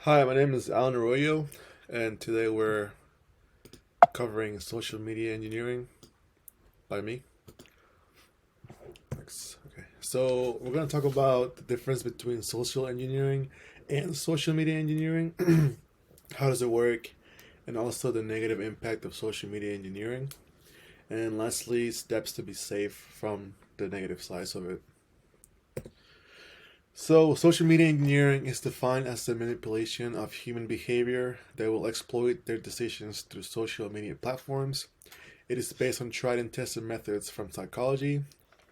Hi, my name is Alan Arroyo, and today we're covering social media engineering by me. Thanks. Okay, so we're going to talk about the difference between social engineering and social media engineering. How does it work? And also the negative impact of social media engineering. And lastly, steps to be safe from the negative sides of it. So, social media engineering is defined as the manipulation of human behavior that will exploit their decisions through social media platforms. It is based on tried and tested methods from psychology,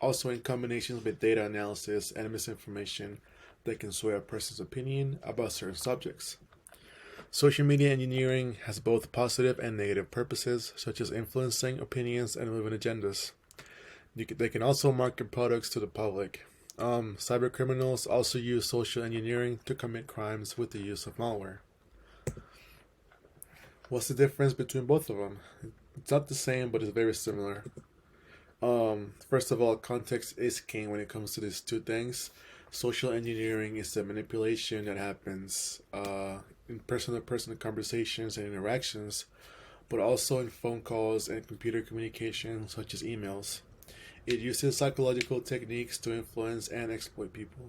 also in combinations with data analysis and misinformation that can sway a person's opinion about certain subjects. Social media engineering has both positive and negative purposes, such as influencing opinions and moving agendas. They can also market products to the public. Cyber criminals also use social engineering to commit crimes with the use of malware. What's the difference between both of them? It's not the same, but it's very similar. First of all, context is king when it comes to these two things. Social engineering is the manipulation that happens in person-to-person conversations and interactions, but also in phone calls and computer communication, such as emails. It uses psychological techniques to influence and exploit people.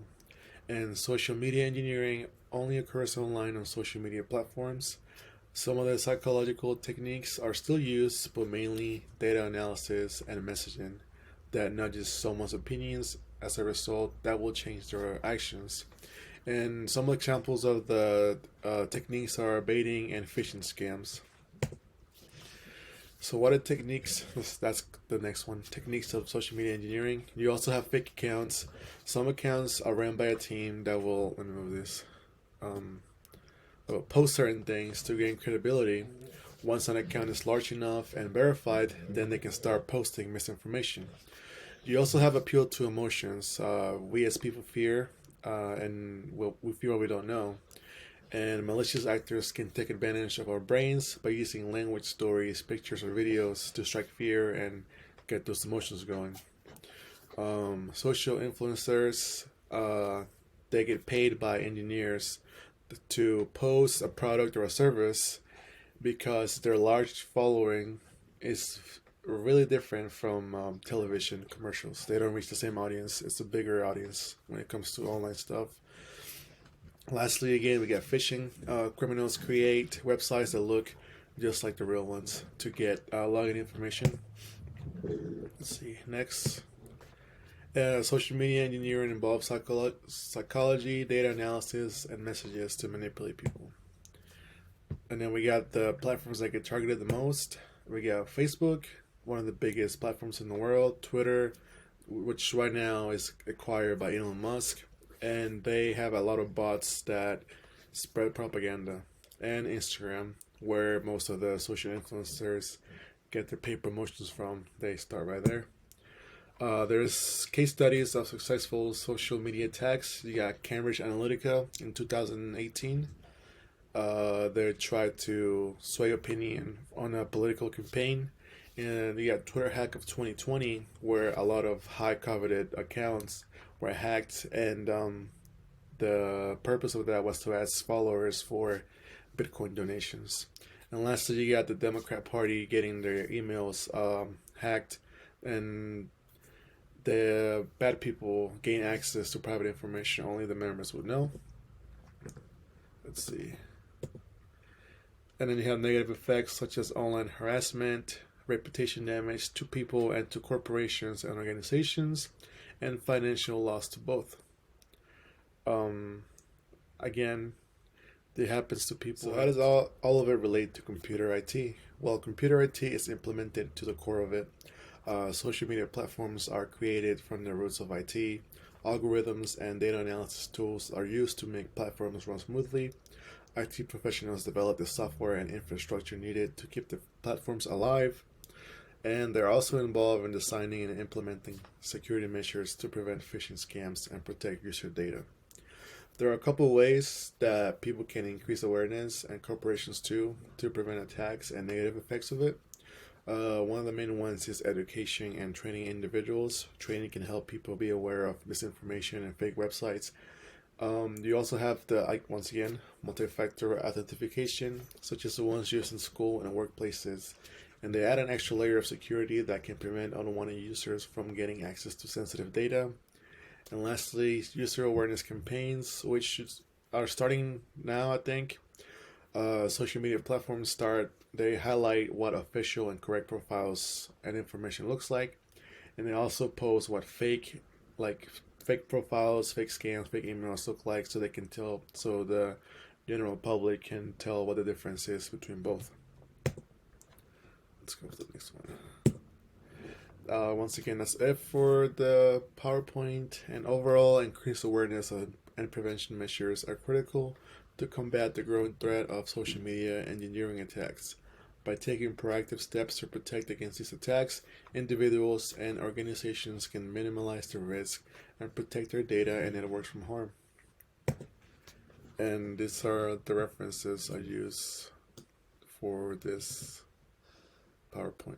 And social media engineering only occurs online on social media platforms. Some of the psychological techniques are still used, but mainly data analysis and messaging that nudges someone's opinions. As a result, that will change their actions. And some examples of the techniques are baiting and phishing scams. So, what are techniques? That's the next one. Techniques of social media engineering. You also have fake accounts. Some accounts are ran by a team that will, let me move this, um, post certain things to gain credibility. Once an account is large enough and verified, then they can start posting misinformation. You also have appeal to emotions. We as people fear, and we fear what we don't know. And malicious actors can take advantage of our brains by using language, stories, pictures, or videos to strike fear and get those emotions going. Social influencers, they get paid by engineers to post a product or a service because their large following is really different from television commercials. They don't reach the same audience. It's a bigger audience when it comes to online stuff. Lastly, again, we got phishing. Criminals create websites that look just like the real ones to get login information. Let's see. Next, social media engineering involves psychology, data analysis, and messages to manipulate people. And then we got the platforms that get targeted the most. We got Facebook, one of the biggest platforms in the world, Twitter, which right now is acquired by Elon Musk, and they have a lot of bots that spread propaganda, and Instagram, where most of the social influencers get their paid promotions from. They start right there. There's case studies of successful social media attacks. You got Cambridge Analytica in 2018. They tried to sway opinion on a political campaign. And you got Twitter hack of 2020, where a lot of high coveted accounts were hacked, and the purpose of that was to ask followers for Bitcoin donations. And lastly, you got the Democrat Party getting their emails hacked, and the bad people gain access to private information only the members would know. Let's see. And then you have negative effects such as online harassment, reputation damage to people and to corporations and organizations, and financial loss to both. Um, Again, it happens to people. So how does all of it relate to computer IT? Well, computer IT is implemented to the core of it. Social media platforms are created from the roots of IT. Algorithms and data analysis tools are used to make platforms run smoothly. IT professionals develop the software and infrastructure needed to keep the platforms alive, and they're also involved in designing and implementing security measures to prevent phishing scams and protect user data. There are a couple of ways that people can increase awareness, and corporations too, to prevent attacks and negative effects of it. One of the main ones is education and training individuals. Training can help people be aware of misinformation and fake websites. You also have the, like, once again, multi-factor authentication, such as the ones used in school and workplaces, and they add an extra layer of security that can prevent unwanted users from getting access to sensitive data. And lastly, user awareness campaigns, which are starting now, I think. Social media platforms they highlight what official and correct profiles and information looks like, and they also post what like fake profiles, fake scams, fake emails look like, so they can tell, so the general public can tell what the difference is between both. Let's go to the next one. Once again, that's it for the PowerPoint, and overall, increased awareness and prevention measures are critical to combat the growing threat of social media engineering attacks. By taking proactive steps to protect against these attacks, individuals and organizations can minimize the risk and protect their data and networks from harm. And these are the references I use for this PowerPoint.